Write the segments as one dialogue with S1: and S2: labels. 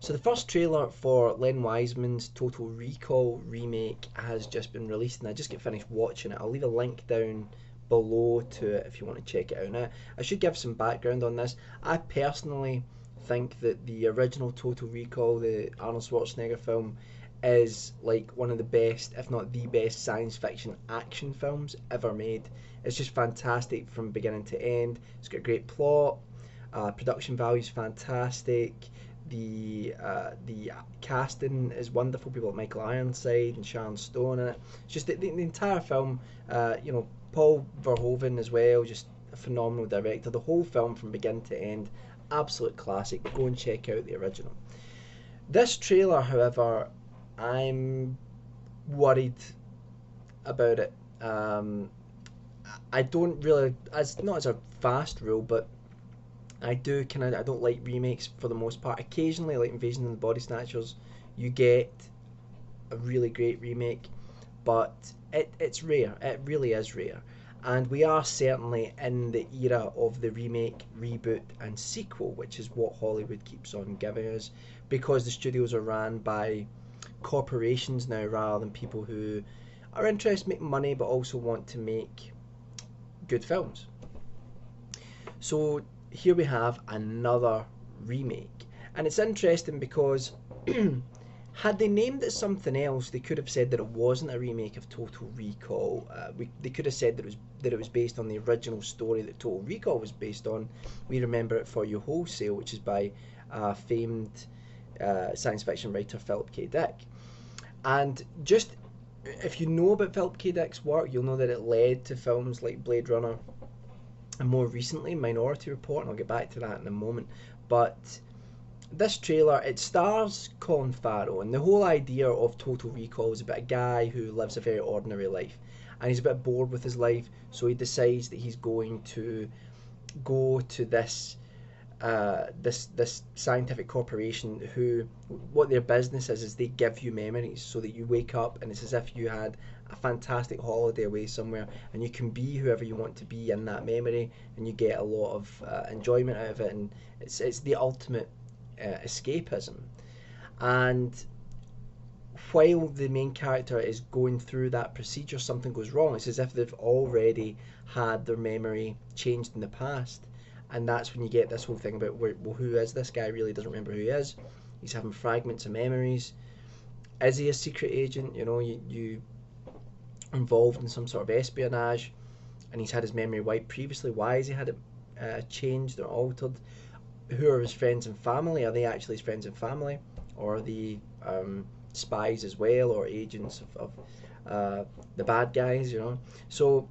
S1: So the first trailer for Len Wiseman's Total Recall remake has just been released, and I just get finished watching it. I'll leave a link down below to it if you want to check it out. Now, I should give some background on this. I personally think that the original Total Recall, the Arnold Schwarzenegger film, is like one of the best, if not the best, science fiction action films ever made. It's just fantastic from beginning to end. It's got a great plot. Production value is fantastic. The casting is wonderful. People like Michael Ironside and Sharon Stone in it. It's just the entire film. Paul Verhoeven as well, just a phenomenal director. The whole film from beginning to end, absolute classic. Go and check out the original. This trailer, however, I'm worried about it. I don't really, as not as a fast rule, but I don't like remakes for the most part. Occasionally, like Invasion of the Body Snatchers, you get a really great remake, but it's rare. It really is rare. And we are certainly in the era of the remake, reboot, and sequel, which is what Hollywood keeps on giving us, because the studios are ran by corporations now rather than people who are interested in making money but also want to make good films. So here we have another remake, and it's interesting because had they named it something else, they could have said that it wasn't a remake of Total Recall. They could have said that it was based on the original story that Total Recall was based on. We Remember It For You Wholesale, which is by famed science fiction writer Philip K. Dick. And just if you know about Philip K. Dick's work, you'll know that it led to films like Blade Runner and more recently Minority Report, and I'll get back to that in a moment. But this trailer, it stars Colin Farrell, and the whole idea of Total Recall is about a guy who lives a very ordinary life, and he's a bit bored with his life, so he decides that he's going to go to this scientific corporation who, what their business is they give you memories so that you wake up and it's as if you had a fantastic holiday away somewhere, and you can be whoever you want to be in that memory, and you get a lot of enjoyment out of it, and it's the ultimate escapism. And while the main character is going through that procedure, something goes wrong. It's as if they've already had their memory changed in the past, and that's when you get this whole thing about, well, who is this guy? Really doesn't remember who he is. He's having fragments of memories. Is he a secret agent? You involved in some sort of espionage, and he's had his memory wiped previously. Why has he had it changed or altered? Who are his friends and family? Are they actually his friends and family, or are they spies as well, or agents of the bad guys? So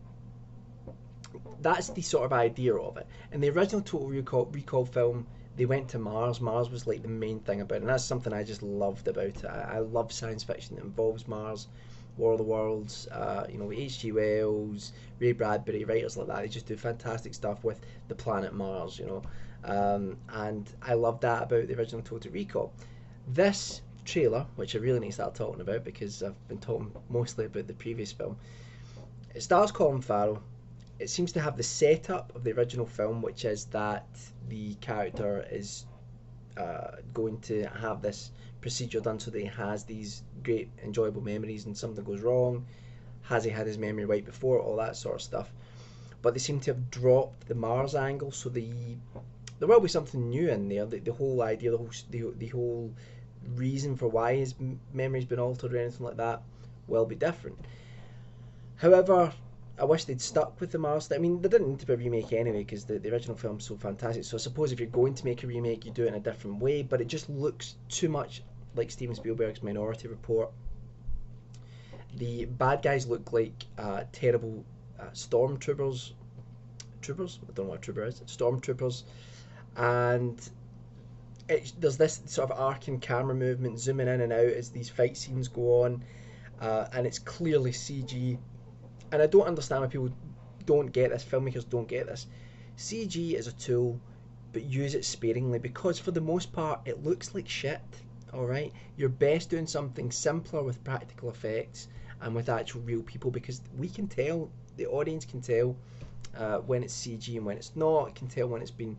S1: that's the sort of idea of it. In the original Total Recall film, they went to Mars. Mars was like the main thing about it, and that's something I just loved about it. I love science fiction that involves Mars. War of the Worlds, H.G. Wells, Ray Bradbury, writers like that. They just do fantastic stuff with the planet Mars. And I love that about the original Total Recall. This trailer, which I really need to start talking about because I've been talking mostly about the previous film, it stars Colin Farrell. It seems to have the setup of the original film, which is that the character is going to have this procedure done so that he has these great enjoyable memories, and something goes wrong. Has he had his memory wiped before? All that sort of stuff. But they seem to have dropped the Mars angle, so there will be something new in there. The whole idea, the whole reason for why his memory's been altered or anything like that will be different. However, I wish they'd stuck with the Mars thing. I mean, there didn't need to be a remake anyway because the original film's so fantastic. So I suppose if you're going to make a remake, you do it in a different way. But it just looks too much like Steven Spielberg's Minority Report. The bad guys look like terrible stormtroopers. Troopers? I don't know what a trooper is. Stormtroopers. And there's this sort of arcing camera movement, zooming in and out as these fight scenes go on. And it's clearly CG. And I don't understand why people don't get this, filmmakers don't get this. CG is a tool, but use it sparingly, because for the most part it looks like shit. Alright? You're best doing something simpler with practical effects and with actual real people, because we can tell, the audience can tell when it's CG and when it's not, can tell when it's been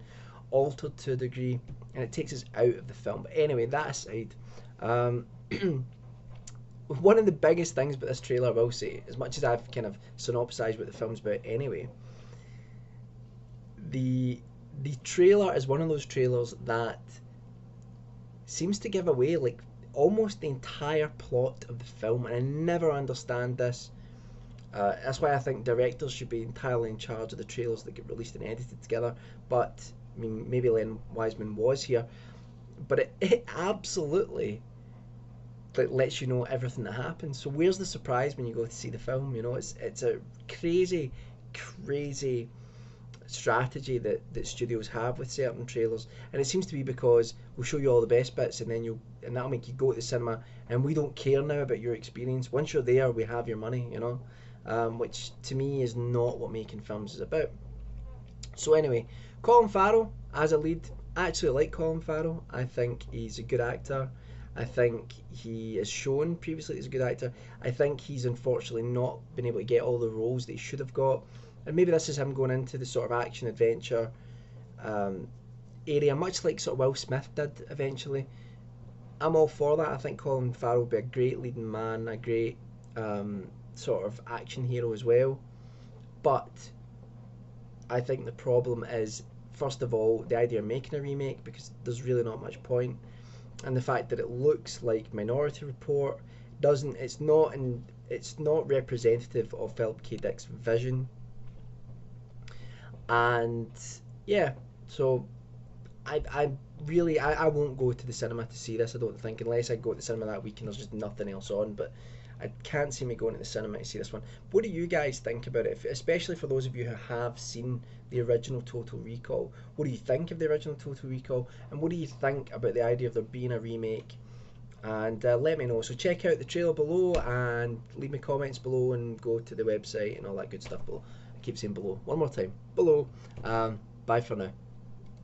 S1: altered to a degree, and it takes us out of the film. But anyway, that aside, um, one of the biggest things about this trailer, I will say, as much as I've kind of synopsized what the film's about anyway, the trailer is one of those trailers that seems to give away like almost the entire plot of the film, and I never understand this. That's why I think directors should be entirely in charge of the trailers that get released and edited together. But I mean, maybe Len Wiseman was here, but it absolutely that lets you know everything that happens. So where's the surprise when you go to see the film? You know, it's a crazy, crazy strategy that studios have with certain trailers, and it seems to be because we'll show you all the best bits, and then that'll make you go to the cinema, and we don't care now about your experience. Once you're there, we have your money. You know, which to me is not what making films is about. So anyway, Colin Farrell as a lead. I actually like Colin Farrell. I think he's a good actor. I think he has shown previously he's a good actor. I think he's unfortunately not been able to get all the roles that he should have got. And maybe this is him going into the sort of action adventure area, much like sort of Will Smith did eventually. I'm all for that. I think Colin Farrell would be a great leading man, a great sort of action hero as well. But I think the problem is, first of all, the idea of making a remake, because there's really not much point, and the fact that it looks like Minority Report doesn't. It's not representative of Philip K. Dick's vision. And yeah, so I really I won't go to the cinema to see this. I don't think, unless I go to the cinema that week and there's just nothing else on. But I can't see me going to the cinema to see this one. What do you guys think about it? Especially for those of you who have seen the original Total Recall. What do you think of the original Total Recall? And what do you think about the idea of there being a remake? And let me know. So check out the trailer below and leave me comments below, and go to the website and all that good stuff below. I keep saying below. One more time. Below. Bye for now.